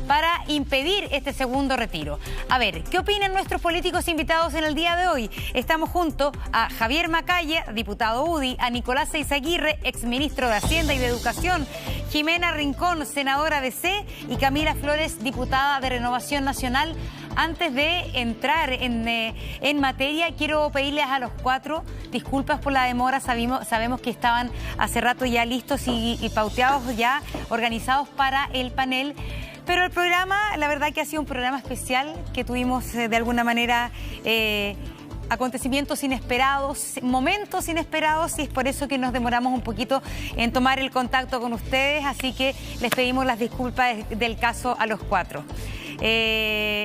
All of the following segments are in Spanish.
para impedir este segundo retiro. A ver, ¿qué opinan nuestros políticos invitados en el día de hoy? Estamos junto a Javier Macaya, diputado UDI, a Nicolás Eyzaguirre, exministro de Hacienda y de Educación, Jimena Rincón, senadora de C, y Camila Flores, diputada de Renovación Nacional. Antes de entrar en materia, quiero pedirles a los cuatro disculpas por la demora. Sabemos que estaban hace rato ya listos y pauteados, ya organizados para el panel. Pero el programa, la verdad que ha sido un programa especial, que tuvimos de alguna manera acontecimientos inesperados, momentos inesperados, y es por eso que nos demoramos un poquito en tomar el contacto con ustedes. Así que les pedimos las disculpas del caso a los cuatro.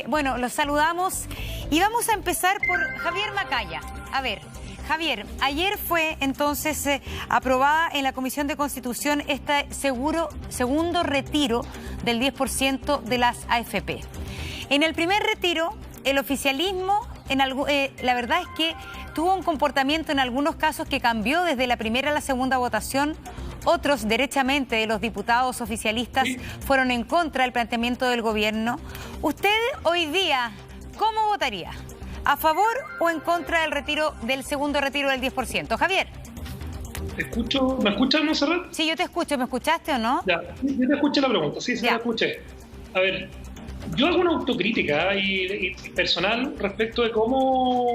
Bueno, los saludamos y vamos a empezar por Javier Macaya. A ver, Javier, ayer fue entonces aprobada en la Comisión de Constitución este segundo retiro del 10% de las AFP. En el primer retiro, el oficialismo, la verdad es que tuvo un comportamiento en algunos casos que cambió desde la primera a la segunda votación. Otros, derechamente, de los diputados oficialistas fueron en contra del planteamiento del gobierno. ¿Usted hoy día cómo votaría? ¿A favor o en contra del segundo retiro del 10%? Javier. ¿Me escuchas, Monserrat? Sí, yo te escucho. ¿Me escuchaste o no? Ya, yo te escuché la pregunta. Sí, la escuché. A ver, yo hago una autocrítica y personal respecto de cómo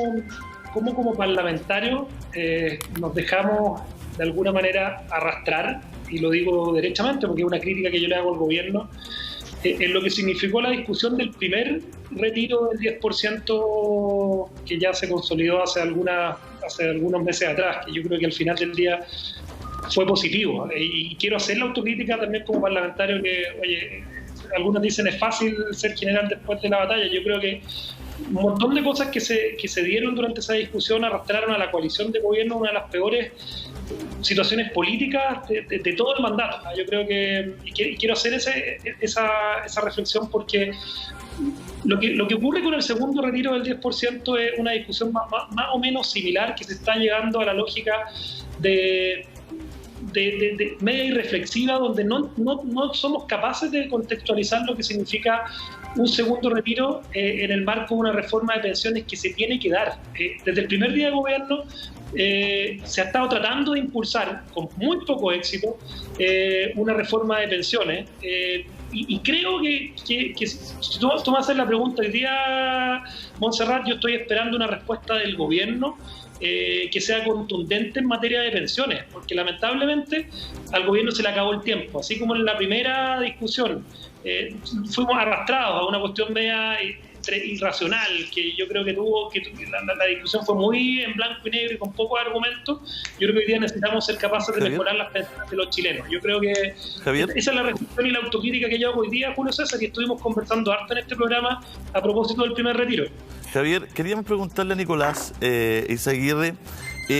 como parlamentarios nos dejamos de alguna manera arrastrar, y lo digo derechamente porque es una crítica que yo le hago al gobierno, en lo que significó la discusión del primer retiro del 10% que ya se consolidó hace algunos meses atrás, que yo creo que al final del día fue positivo. Y quiero hacer la autocrítica también como parlamentario, que, oye, algunos dicen es fácil ser general después de la batalla. Yo creo que un montón de cosas que se dieron durante esa discusión arrastraron a la coalición de gobierno una de las peores situaciones políticas de todo el mandato. Yo creo que quiero hacer esa reflexión, porque lo que ocurre con el segundo retiro del 10% es una discusión más o menos similar, que se está llegando a la lógica de media irreflexiva, donde no somos capaces de contextualizar lo que significa un segundo retiro en el marco de una reforma de pensiones que se tiene que dar. Desde el primer día de gobierno se ha estado tratando de impulsar, con muy poco éxito, una reforma de pensiones. Y creo que si tú me haces la pregunta hoy día, Monserrat, yo estoy esperando una respuesta del gobierno que sea contundente en materia de pensiones, porque lamentablemente al gobierno se le acabó el tiempo. Así como en la primera discusión fuimos arrastrados a una cuestión media irracional, que yo creo que la discusión fue muy en blanco y negro y con pocos argumentos. Yo creo que hoy día necesitamos ser capaces de mejorar las pensiones de los chilenos. Yo creo que esa es la reflexión y la autocrítica que yo hago hoy día, Julio César, que estuvimos conversando harto en este programa a propósito del primer retiro. Javier, queríamos preguntarle a Nicolás Eyzaguirre.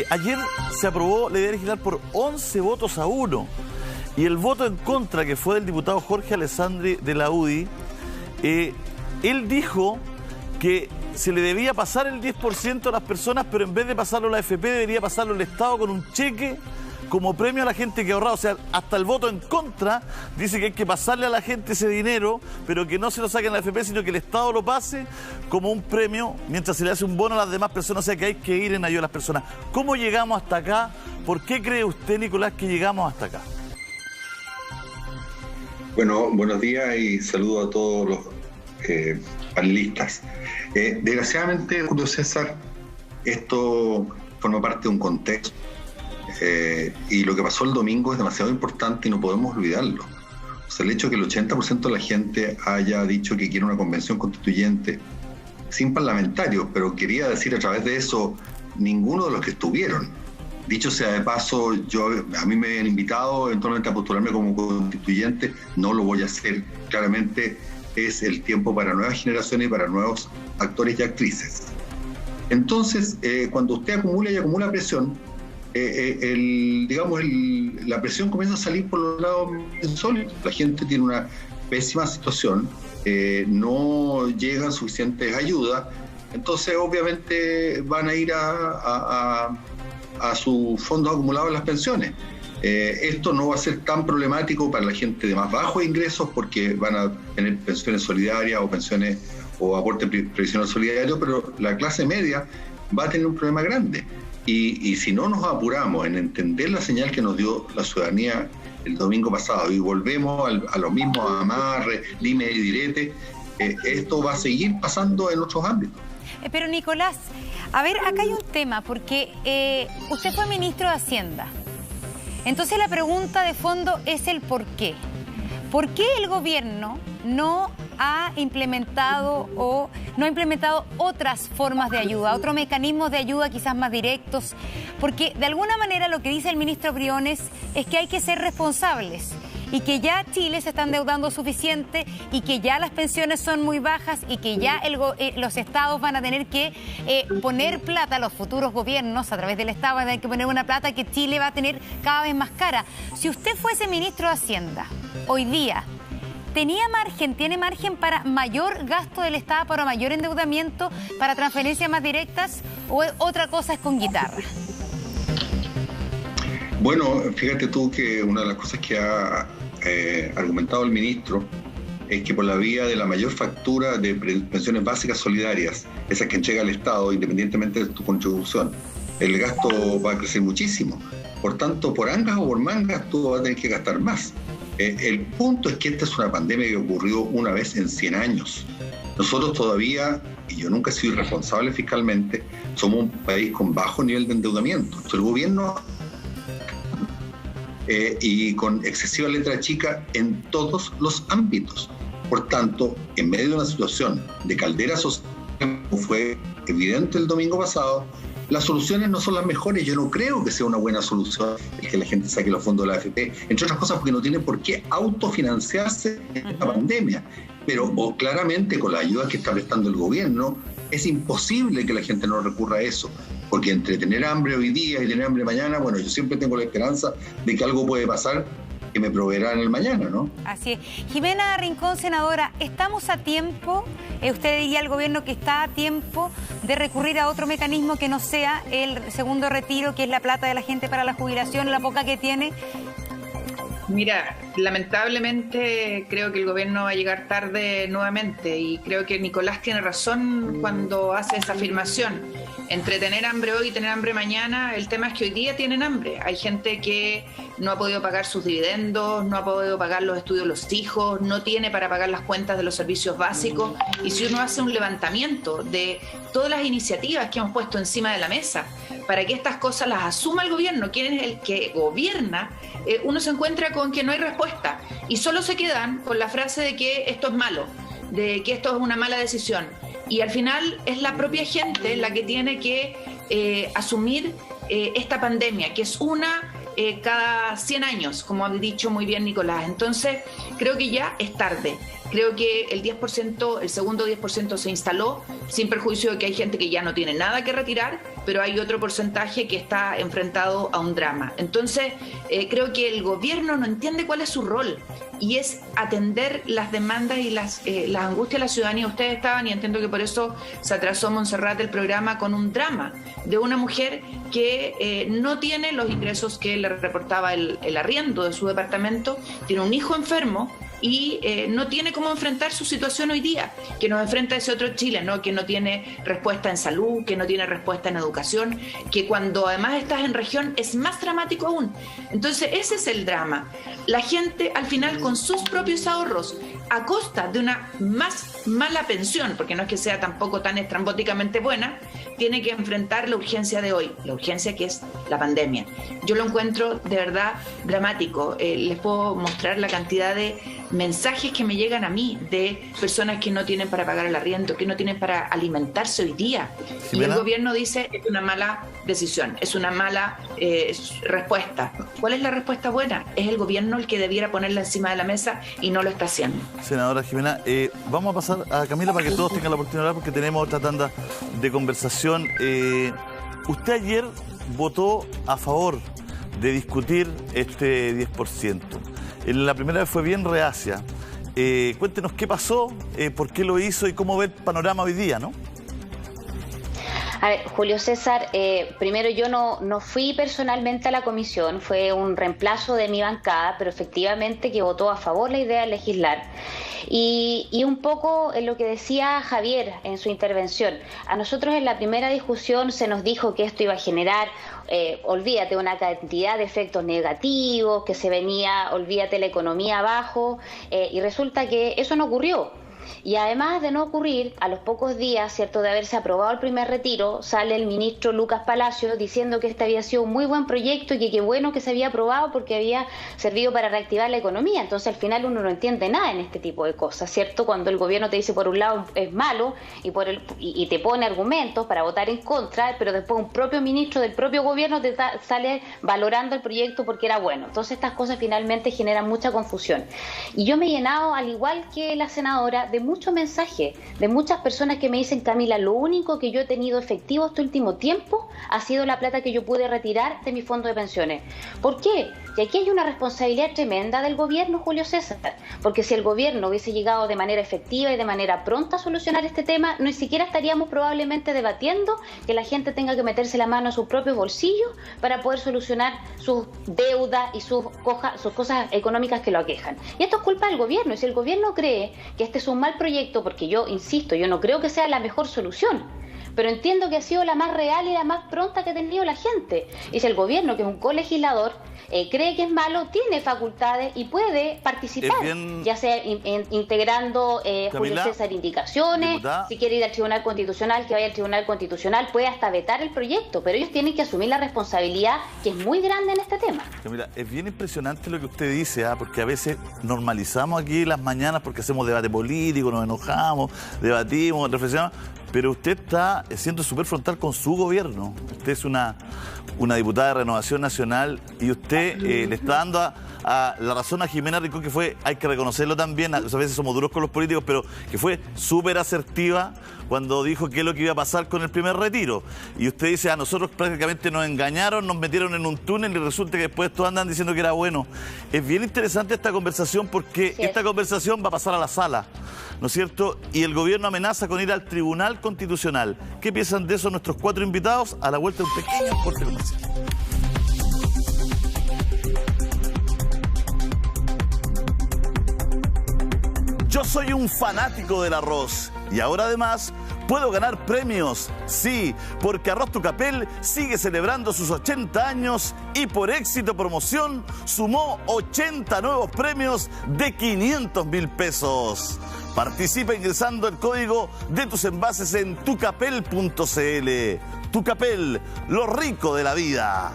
Ayer se aprobó la idea original por 11 votos a 1, y el voto en contra, que fue del diputado Jorge Alessandri de la UDI, él dijo que se le debía pasar el 10% a las personas, pero en vez de pasarlo a la AFP debería pasarlo al Estado con un cheque como premio a la gente que ha ahorrado. O sea, hasta el voto en contra dice que hay que pasarle a la gente ese dinero, pero que no se lo saquen a la AFP, sino que el Estado lo pase como un premio, mientras se le hace un bono a las demás personas. O sea, que hay que ir en ayuda a las personas. ¿Cómo llegamos hasta acá? ¿Por qué cree usted, Nicolás, que llegamos hasta acá? Bueno, buenos días y saludo a todos los panelistas. Desgraciadamente, Julio César, esto forma parte de un contexto. Y lo que pasó el domingo es demasiado importante y no podemos olvidarlo. O sea, el hecho de que el 80% de la gente haya dicho que quiere una convención constituyente sin parlamentarios, pero quería decir a través de eso ninguno de los que estuvieron. Dicho sea de paso, a mí me han invitado eventualmente a postularme como constituyente, no lo voy a hacer. Claramente es el tiempo para nuevas generaciones y para nuevos actores y actrices. Entonces, cuando usted acumula presión, la presión comienza a salir por los lados insólitos. La gente tiene una pésima situación, no llegan suficientes ayudas, entonces obviamente van a ir a sus fondos acumulados en las pensiones. Esto no va a ser tan problemático para la gente de más bajos ingresos porque van a tener pensiones solidarias o pensiones o aporte previsional solidario, pero la clase media va a tener un problema grande. Y si no nos apuramos en entender la señal que nos dio la ciudadanía el domingo pasado y volvemos a los mismos amarres, dimes y diretes, esto va a seguir pasando en otros ámbitos. Pero Nicolás, a ver, acá hay un tema, porque usted fue ministro de Hacienda. Entonces la pregunta de fondo es el por qué. ¿Por qué el gobierno no ha implementado otras formas de ayuda, otros mecanismos de ayuda quizás más directos? Porque de alguna manera lo que dice el ministro Briones es que hay que ser responsables y que ya Chile se está endeudando suficiente y que ya las pensiones son muy bajas y que ya los estados van a tener que poner plata, los futuros gobiernos a través del estado van a tener que poner una plata que Chile va a tener cada vez más cara. Si usted fuese ministro de Hacienda hoy día, ¿tiene margen para mayor gasto del Estado, para mayor endeudamiento, para transferencias más directas o otra cosa es con guitarra? Bueno, fíjate tú que una de las cosas que ha argumentado el ministro es que por la vía de la mayor factura de pensiones básicas solidarias, esas que entrega el Estado independientemente de tu contribución, el gasto va a crecer muchísimo. Por tanto, por angas o por mangas, tú vas a tener que gastar más. El punto es que esta es una pandemia que ocurrió una vez en 100 años. Nosotros todavía, y yo nunca he sido irresponsable fiscalmente, somos un país con bajo nivel de endeudamiento. Entonces, el gobierno y con excesiva letra chica en todos los ámbitos. Por tanto, en medio de una situación de caldera social, como fue evidente el domingo pasado, las soluciones no son las mejores. Yo no creo que sea una buena solución el que la gente saque los fondos de la AFP, entre otras cosas porque no tiene por qué autofinanciarse en esta pandemia. Pero claramente con la ayuda que está prestando el gobierno, es imposible que la gente no recurra a eso. Porque entre tener hambre hoy día y tener hambre mañana, bueno, yo siempre tengo la esperanza de que algo puede pasar que me proveerá en el mañana, ¿no? Así es. Jimena Rincón, senadora, ¿estamos a tiempo? ¿Usted diría al gobierno que está a tiempo de recurrir a otro mecanismo que no sea el segundo retiro, que es la plata de la gente para la jubilación, la poca que tiene? Mira, lamentablemente creo que el gobierno va a llegar tarde nuevamente y creo que Nicolás tiene razón cuando hace esa afirmación. Entre tener hambre hoy y tener hambre mañana, el tema es que hoy día tienen hambre. Hay gente que no ha podido pagar sus dividendos, no ha podido pagar los estudios de los hijos, no tiene para pagar las cuentas de los servicios básicos. Y si uno hace un levantamiento de todas las iniciativas que hemos puesto encima de la mesa para que estas cosas las asuma el gobierno, quién es el que gobierna, uno se encuentra con que no hay respuesta y solo se quedan con la frase de que esto es malo, de que esto es una mala decisión. Y al final es la propia gente la que tiene que asumir esta pandemia, que es una cada 100 años, como ha dicho muy bien Nicolás. Entonces, creo que ya es tarde. Creo que el 10%, el segundo 10% se instaló, sin perjuicio de que hay gente que ya no tiene nada que retirar, pero hay otro porcentaje que está enfrentado a un drama. Entonces, creo que el gobierno no entiende cuál es su rol, y es atender las demandas y las angustias de la ciudadanía. Ustedes estaban, y entiendo que por eso se atrasó Montserrat el programa, con un drama de una mujer que no tiene los ingresos que le reportaba el arriendo de su departamento, tiene un hijo enfermo, y no tiene cómo enfrentar su situación hoy día, que nos enfrenta ese otro Chile, ¿no? Que no tiene respuesta en salud, que no tiene respuesta en educación, que cuando además estás en región es más dramático aún. Entonces ese es el drama. La gente al final con sus propios ahorros, a costa de una más mala pensión, porque no es que sea tampoco tan estrambóticamente buena, tiene que enfrentar la urgencia de hoy, la urgencia que es la pandemia. Yo lo encuentro de verdad dramático. Les puedo mostrar la cantidad de mensajes que me llegan a mí de personas que no tienen para pagar el arriendo, que no tienen para alimentarse hoy día. ¿Jimena? Y el gobierno dice que es una mala decisión, es una mala respuesta. ¿Cuál es la respuesta buena? Es el gobierno el que debiera ponerla encima de la mesa y no lo está haciendo. Senadora Jimena, vamos a pasar a Camila para que todos tengan la oportunidad de hablar, porque tenemos otra tanda de conversación. Usted ayer votó a favor de discutir este 10%. La primera vez fue bien reacia. Cuéntenos qué pasó, por qué lo hizo y cómo ve el panorama hoy día, ¿no? A ver, Julio César, primero yo no fui personalmente a la comisión, fue un reemplazo de mi bancada, pero efectivamente que votó a favor la idea de legislar. Y un poco en lo que decía Javier en su intervención, a nosotros en la primera discusión se nos dijo que esto iba a generar, olvídate, una cantidad de efectos negativos, que se venía, olvídate, la economía abajo, y resulta que eso no ocurrió. Y además de no ocurrir, a los pocos días, ¿cierto?, de haberse aprobado el primer retiro, sale el ministro Lucas Palacio diciendo que este había sido un muy buen proyecto y que qué bueno que se había aprobado porque había servido para reactivar la economía. Entonces al final uno no entiende nada en este tipo de cosas, ¿cierto? Cuando el gobierno te dice por un lado es malo y te pone argumentos para votar en contra, pero después un propio ministro del propio gobierno te sale valorando el proyecto porque era bueno. Entonces estas cosas finalmente generan mucha confusión. Y yo me he llenado, al igual que la senadora, de muchos mensajes de muchas personas que me dicen: Camila, lo único que yo he tenido efectivo este último tiempo ha sido la plata que yo pude retirar de mi fondo de pensiones. ¿Por qué? Y aquí hay una responsabilidad tremenda del gobierno, Julio César, porque si el gobierno hubiese llegado de manera efectiva y de manera pronta a solucionar este tema, ni siquiera estaríamos probablemente debatiendo que la gente tenga que meterse la mano a sus propios bolsillos para poder solucionar sus deudas y sus cosas económicas que lo aquejan. Y esto es culpa del gobierno, y si el gobierno cree que este es un mal proyecto, porque yo insisto, yo no creo que sea la mejor solución, pero entiendo que ha sido la más real y la más pronta que ha tenido la gente. Y si el gobierno, que es un colegislador, cree que es malo, tiene facultades y puede participar, ya sea integrando, Julio César, indicaciones, diputada. Si quiere ir al Tribunal Constitucional, que vaya al Tribunal Constitucional, puede hasta vetar el proyecto, pero ellos tienen que asumir la responsabilidad, que es muy grande en este tema. Camila, es bien impresionante lo que usted dice, porque a veces normalizamos aquí las mañanas porque hacemos debate político, nos enojamos, debatimos, reflexionamos, pero usted está siendo súper frontal con su gobierno. Usted es una diputada de Renovación Nacional y usted le está dando a la razón a Jimena Rincón, que fue, hay que reconocerlo también, a veces somos duros con los políticos, pero que fue súper asertiva cuando dijo qué es lo que iba a pasar con el primer retiro. Y usted dice: a nosotros prácticamente nos engañaron, nos metieron en un túnel y resulta que después todos andan diciendo que era bueno. Es bien interesante esta conversación porque esta conversación va a pasar a la sala, ¿no es cierto? Y el gobierno amenaza con ir al Tribunal Constitucional. ¿Qué piensan de eso nuestros 4 invitados? A la vuelta de un pequeño corte comercial. Yo soy un fanático del arroz y ahora además puedo ganar premios. Sí, porque Arroz Tucapel sigue celebrando sus 80 años y por Éxito Promoción sumó 80 nuevos premios de 500.000 pesos. Participa ingresando el código de tus envases en tucapel.cl. Tucapel, lo rico de la vida.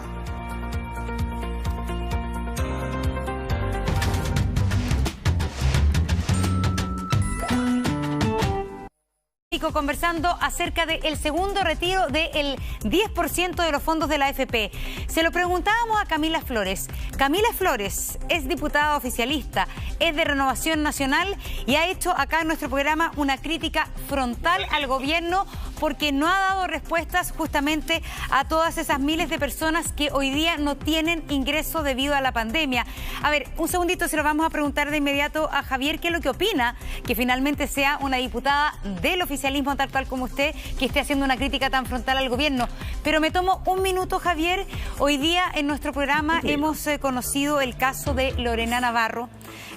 Conversando acerca del segundo retiro del 10% de los fondos de la AFP. Se lo preguntábamos a Camila Flores. Camila Flores es diputada oficialista, es de Renovación Nacional y ha hecho acá en nuestro programa una crítica frontal al gobierno porque no ha dado respuestas justamente a todas esas miles de personas que hoy día no tienen ingreso debido a la pandemia. A ver, un segundito, se lo vamos a preguntar de inmediato a Javier qué es lo que opina que finalmente sea una diputada del oficialismo tal cual como usted que esté haciendo una crítica tan frontal al gobierno. Pero me tomo un minuto, Javier. Hoy día en nuestro programa hemos conocido el caso de Lorena Navarro.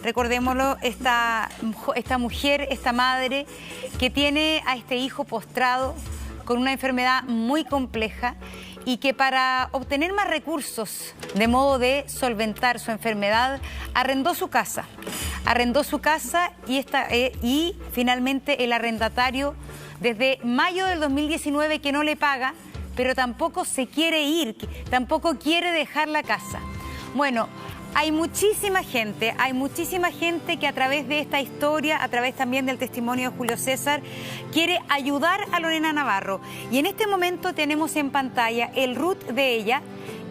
Recordémoslo, esta mujer, esta madre que tiene a este hijo postrado con una enfermedad muy compleja y que para obtener más recursos de modo de solventar su enfermedad arrendó su casa y finalmente el arrendatario desde mayo del 2019 que no le paga, pero tampoco se quiere ir, tampoco quiere dejar la casa. Bueno, hay muchísima gente que a través de esta historia, a través también del testimonio de Julio César, quiere ayudar a Lorena Navarro. Y en este momento tenemos en pantalla el RUT de ella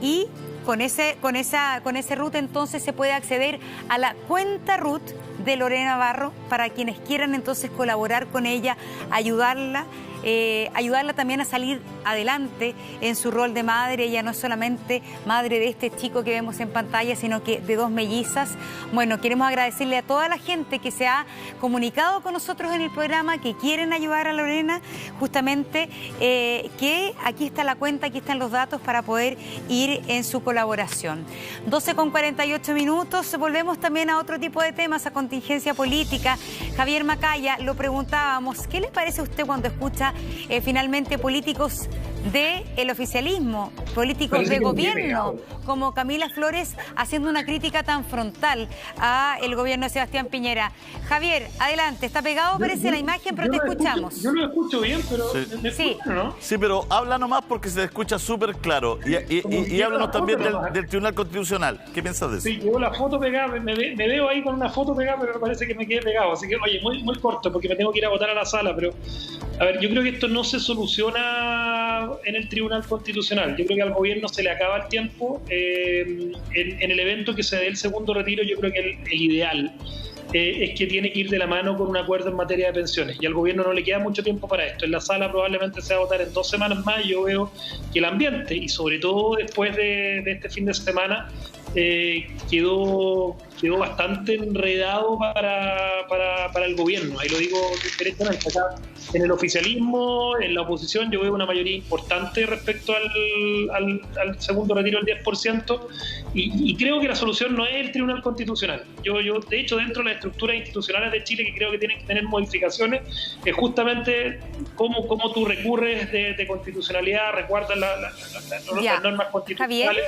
y con ese RUT entonces se puede acceder a la cuenta RUT de Lorena Barro, para quienes quieran entonces colaborar con ella, ayudarla también a salir adelante en su rol de madre. Ella no es solamente madre de este chico que vemos en pantalla, sino que de 2 mellizas. Bueno, queremos agradecerle a toda la gente que se ha comunicado con nosotros en el programa, que quieren ayudar a Lorena, justamente que aquí está la cuenta, aquí están los datos para poder ir en su colaboración. 12:48. Volvemos también a otro tipo de temas, a contingencia política. Javier Macaya, lo preguntábamos, ¿qué le parece a usted cuando escucha finalmente políticos del oficialismo, políticos de gobierno, como Camila Flores, haciendo una crítica tan frontal a el gobierno de Sebastián Piñera? Javier, adelante, está pegado, parece la imagen, pero te escuchamos. Yo lo escucho bien, pero ¿me sí. escucho, no? Sí, pero habla nomás porque se escucha súper claro. Y háblanos también del Tribunal Constitucional. ¿Qué piensas de eso? Sí, llevo la foto pegada, me veo ahí con una foto pegada, pero me parece que me quedé pegado. Así que, oye, muy corto, porque me tengo que ir a votar a la sala, pero, a ver, yo creo que esto no se soluciona en el Tribunal Constitucional. Yo creo que al gobierno se le acaba el tiempo. En el evento que se dé el segundo retiro, yo creo que el ideal es que tiene que ir de la mano con un acuerdo en materia de pensiones, y al gobierno no le queda mucho tiempo para esto. En la sala probablemente se va a votar en 2 semanas más. Yo veo que el ambiente, y sobre todo después de este fin de semana, quedó bastante enredado para el gobierno. Ahí lo digo directamente. Acá, en el oficialismo, en la oposición, yo veo una mayoría importante respecto al segundo retiro del 10%, y creo que la solución no es el Tribunal Constitucional. Yo de hecho, dentro de las estructuras institucionales de Chile, que creo que tienen que tener modificaciones, es justamente cómo tú recurres de constitucionalidad, recuerdas las normas constitucionales.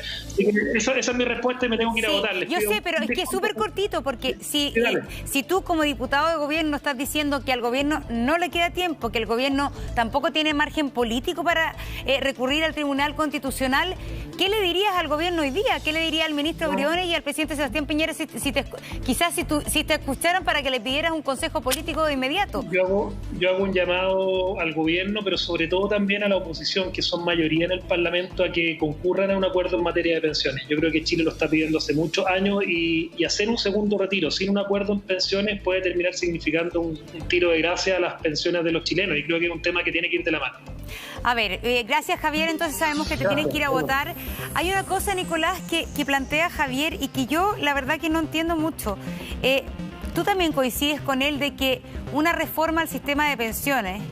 Esa es mi respuesta, y me tengo que ir a votar. Yo sé, pero es que es súper cortito, porque si tú como diputado de gobierno estás diciendo que al gobierno no le queda tiempo, que el gobierno tampoco tiene margen político para recurrir al Tribunal Constitucional, ¿qué le dirías al gobierno hoy día? ¿Qué le diría al ministro Briones y al presidente Sebastián Piñera si te escucharan para que le pidieras un consejo político de inmediato? Yo hago un llamado al gobierno, pero sobre todo también a la oposición, que son mayoría en el Parlamento, a que concurran a un acuerdo en materia de pensiones. Yo creo que Chile lo está pidiendo hace muchos años, y hacer un segundo retiro sin un acuerdo en pensiones puede terminar significando un tiro de gracia a las pensiones de los chilenos, y creo que es un tema que tiene que ir de la mano. A ver, gracias Javier, entonces sabemos que te tienes que ir a votar. Hay una cosa, Nicolás, que plantea Javier y que yo la verdad que no entiendo mucho. Tú también coincides con él de que una reforma al sistema de pensiones,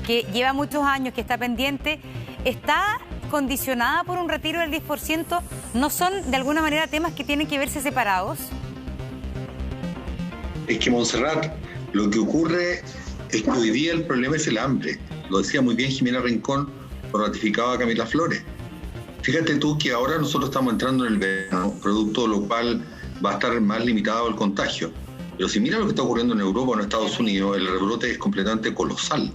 que lleva muchos años, que está pendiente, está condicionada por un retiro del 10%, ¿no son de alguna manera temas que tienen que verse separados? Es que, Montserrat, lo que ocurre es que hoy día el problema es el hambre. Lo decía muy bien Jimena Rincón, lo ratificaba Camila Flores. Fíjate tú que ahora nosotros estamos entrando en el verano, producto de lo cual va a estar más limitado el contagio. Pero si mira lo que está ocurriendo en Europa o en Estados Unidos, el rebrote es completamente colosal.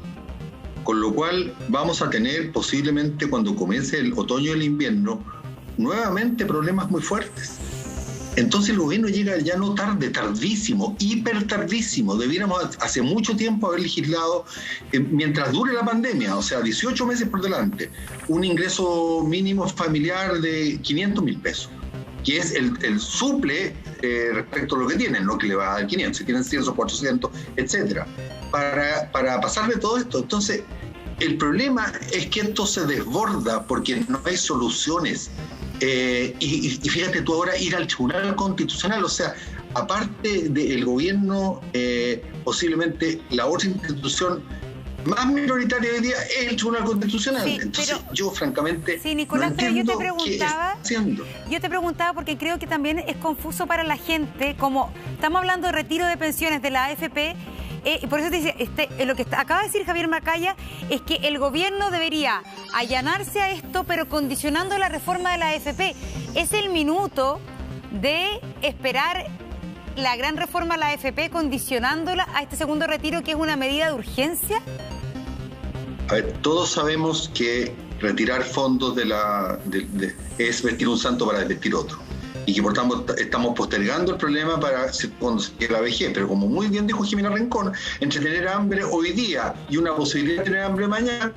Con lo cual vamos a tener posiblemente, cuando comience el otoño y el invierno, nuevamente problemas muy fuertes. Entonces el gobierno llega ya no tarde, tardísimo, hiper tardísimo. Debiéramos hace mucho tiempo haber legislado, mientras dure la pandemia, o sea, 18 meses por delante, un ingreso mínimo familiar de 500.000 pesos, que es el suple respecto a lo que tienen, no que le va a dar 500, si tienen 100 o 400, etcétera, para pasar de todo esto. Entonces, el problema es que esto se desborda porque no hay soluciones. Y fíjate tú ahora ir al Tribunal Constitucional, o sea, aparte del gobierno, posiblemente la otra institución más minoritaria hoy día es el Tribunal Constitucional. Sí, entonces yo francamente Nicolás, no pero entiendo qué está haciendo. Yo te preguntaba porque creo que también es confuso para la gente, como estamos hablando de retiro de pensiones de la AFP. Y por eso te dice, lo que acaba de decir Javier Macaya es que el gobierno debería allanarse a esto, pero condicionando la reforma de la AFP. ¿Es el minuto de esperar la gran reforma de la AFP condicionándola a este segundo retiro, que es una medida de urgencia? A ver, todos sabemos que retirar fondos es vestir un santo para desvestir otro. Y que por tanto estamos postergando el problema para cuando se llegue la vejez. Pero como muy bien dijo Jimena Rincón, entre tener hambre hoy día y una posibilidad de tener hambre mañana,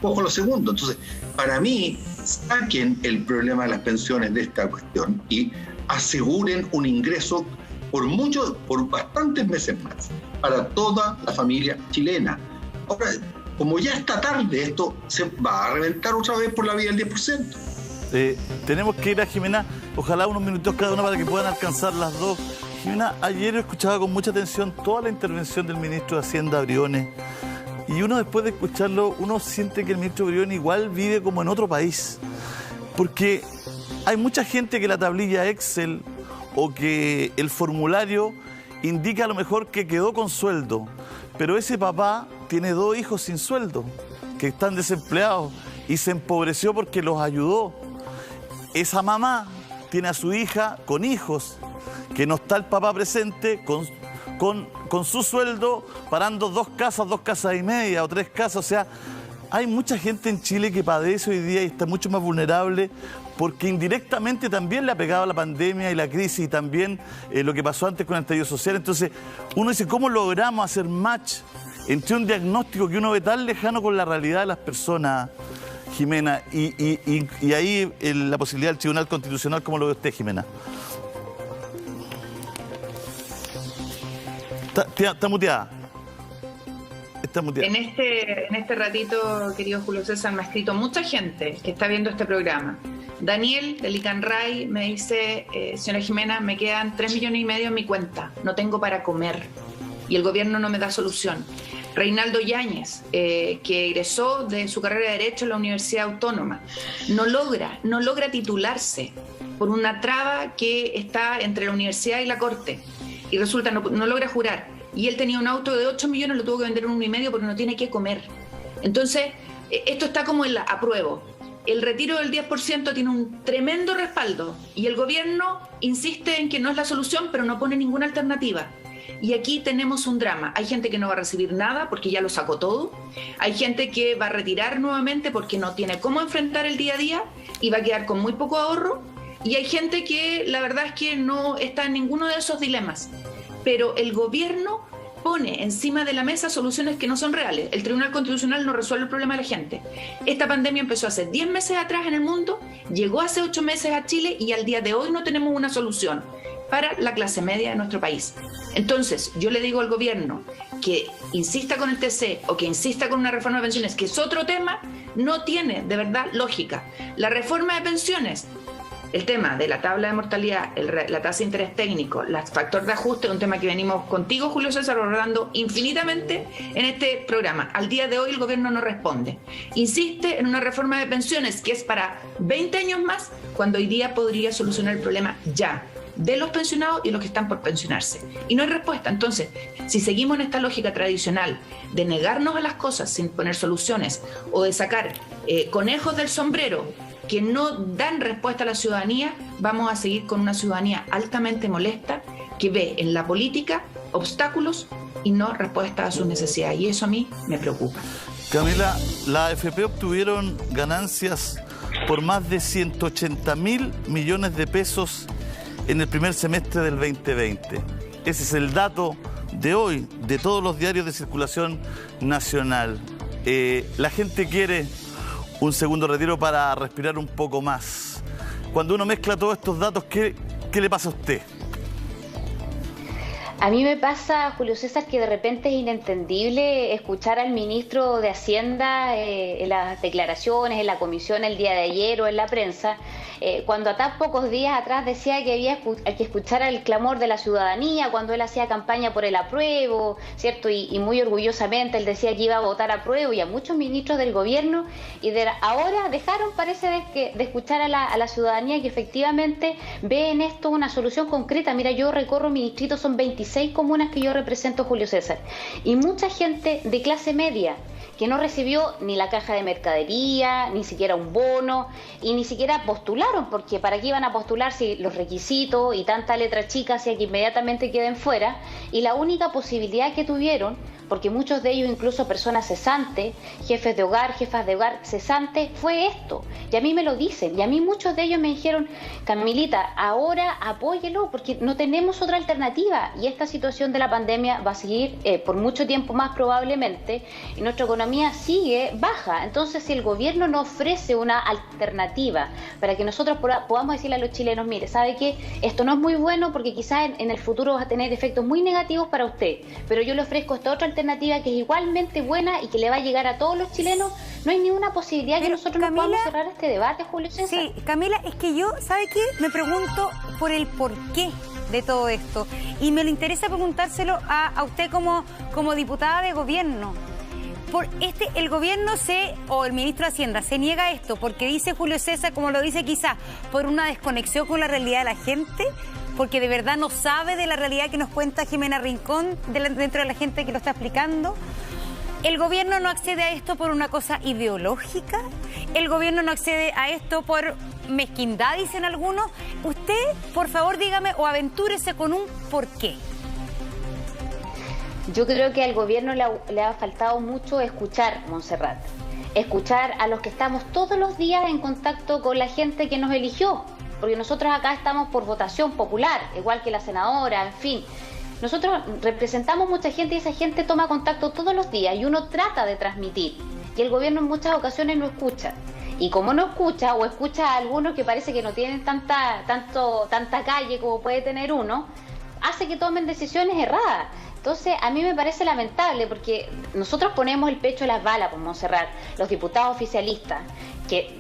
cojo lo segundo. Entonces, para mí, saquen el problema de las pensiones de esta cuestión y aseguren un ingreso por bastantes meses más para toda la familia chilena. Ahora, como ya está tarde, esto se va a reventar otra vez por la vía del 10%. Tenemos que ir a Jimena, ojalá unos minutos cada uno para que puedan alcanzar las dos. Jimena, ayer escuchaba con mucha atención toda la intervención del ministro de Hacienda, Briones, y uno después de escucharlo, uno siente que el ministro Briones igual vive como en otro país, porque hay mucha gente que la tablilla Excel o que el formulario indica a lo mejor que quedó con sueldo, pero ese papá tiene 2 hijos sin sueldo, que están desempleados y se empobreció porque los ayudó. Esa mamá tiene a su hija con hijos, que no está el papá presente, con su sueldo, parando 2 casas y media o 3 casas. O sea, hay mucha gente en Chile que padece hoy día y está mucho más vulnerable porque indirectamente también le ha pegado la pandemia y la crisis y también lo que pasó antes con el estallido social. Entonces, uno dice, ¿cómo logramos hacer match entre un diagnóstico que uno ve tan lejano con la realidad de las personas, Jimena, y ahí la posibilidad del Tribunal Constitucional? ¿Cómo lo ve usted, Jimena? Está muteada. Está muteada. En este ratito, querido Julio César, me ha escrito mucha gente que está viendo este programa. Daniel, de Licanray, me dice, señora Jimena, me quedan 3,5 millones en mi cuenta, no tengo para comer y el gobierno no me da solución. Reinaldo Yáñez, que egresó de su carrera de Derecho en la Universidad Autónoma, no logra titularse por una traba que está entre la universidad y la Corte y resulta no logra jurar. Y él tenía un auto de 8 millones, lo tuvo que vender en 1,5 porque no tiene qué comer. Entonces, esto está como en la apruebo. El retiro del 10% tiene un tremendo respaldo y el gobierno insiste en que no es la solución, pero no pone ninguna alternativa. Y aquí tenemos un drama. Hay gente que no va a recibir nada porque ya lo sacó todo. Hay gente que va a retirar nuevamente porque no tiene cómo enfrentar el día a día y va a quedar con muy poco ahorro. Y hay gente que la verdad es que no está en ninguno de esos dilemas. Pero el gobierno pone encima de la mesa soluciones que no son reales. El Tribunal Constitucional no resuelve el problema de la gente. Esta pandemia empezó hace 10 meses atrás en el mundo, llegó hace 8 meses a Chile y al día de hoy no tenemos una solución para la clase media de nuestro país. Entonces, yo le digo al gobierno que insista con el TC o que insista con una reforma de pensiones, que es otro tema, no tiene de verdad lógica. La reforma de pensiones, el tema de la tabla de mortalidad, la tasa de interés técnico, el factor de ajuste, es un tema que venimos contigo, Julio César, abordando infinitamente en este programa. Al día de hoy el gobierno no responde. Insiste en una reforma de pensiones que es para 20 años más, cuando hoy día podría solucionar el problema ya de los pensionados y los que están por pensionarse. Y no hay respuesta. Entonces, si seguimos en esta lógica tradicional de negarnos a las cosas sin poner soluciones o de sacar conejos del sombrero que no dan respuesta a la ciudadanía, vamos a seguir con una ciudadanía altamente molesta que ve en la política obstáculos y no respuestas a sus necesidades. Y eso a mí me preocupa. Camila, la AFP obtuvieron ganancias por más de 180.000 millones de pesos en el primer semestre del 2020. Ese es el dato de hoy, de todos los diarios de circulación nacional. La gente quiere un segundo retiro para respirar un poco más. Cuando uno mezcla todos estos datos, ¿qué le pasa a usted? A mí me pasa, Julio César, que de repente es inentendible escuchar al ministro de Hacienda en las declaraciones, en la comisión el día de ayer o en la prensa, cuando a tan pocos días atrás decía que había que escuchar el clamor de la ciudadanía, cuando él hacía campaña por el apruebo, ¿cierto? Y muy orgullosamente él decía que iba a votar apruebo, y a muchos ministros del gobierno, y ahora dejaron, parece, de escuchar a la ciudadanía que efectivamente ve en esto una solución concreta. Mira, yo recorro mi distrito, son 26 comunas que yo represento, Julio César, y mucha gente de clase media que no recibió ni la caja de mercadería, ni siquiera un bono, y ni siquiera postularon, porque ¿para qué iban a postular si los requisitos y tanta letra chica hacía que inmediatamente queden fuera? Y la única posibilidad que tuvieron porque muchos de ellos, incluso personas cesantes, jefes de hogar, jefas de hogar cesantes, fue esto. Y a mí me lo dicen, y a mí muchos de ellos me dijeron, Camilita, ahora apóyelo, porque no tenemos otra alternativa, y esta situación de la pandemia va a seguir por mucho tiempo más probablemente, y nuestra economía sigue baja. Entonces, si el gobierno no ofrece una alternativa para que nosotros podamos decirle a los chilenos, mire, ¿sabe qué? Esto no es muy bueno porque quizás en el futuro va a tener efectos muy negativos para usted, pero yo le ofrezco esta otra alternativa que es igualmente buena y que le va a llegar a todos los chilenos. No hay ninguna posibilidad que nosotros no podamos cerrar este debate, Julio César. Sí, Camila, es que yo, ¿sabe qué? Me pregunto por el porqué de todo esto, y me lo interesa preguntárselo a usted como diputada de gobierno. El gobierno o el ministro de Hacienda se niega a esto porque dice Julio César, como lo dice quizás, por una desconexión con la realidad de la gente, porque de verdad no sabe de la realidad que nos cuenta Jimena Rincón dentro de la gente que lo está explicando. ¿El gobierno no accede a esto por una cosa ideológica? ¿El gobierno no accede a esto por mezquindad, dicen algunos? Usted, por favor, dígame o aventúrese con un porqué. Yo creo que al gobierno le ha faltado mucho escuchar, Montserrat. Escuchar a los que estamos todos los días en contacto con la gente que nos eligió. Porque nosotros acá estamos por votación popular, igual que la senadora, en fin. Nosotros representamos mucha gente y esa gente toma contacto todos los días y uno trata de transmitir. Y el gobierno en muchas ocasiones no escucha. Y como no escucha, o escucha a algunos que parece que no tienen tanta calle como puede tener uno, hace que tomen decisiones erradas. Entonces, a mí me parece lamentable porque nosotros ponemos el pecho a las balas por Montserrat, los diputados oficialistas, que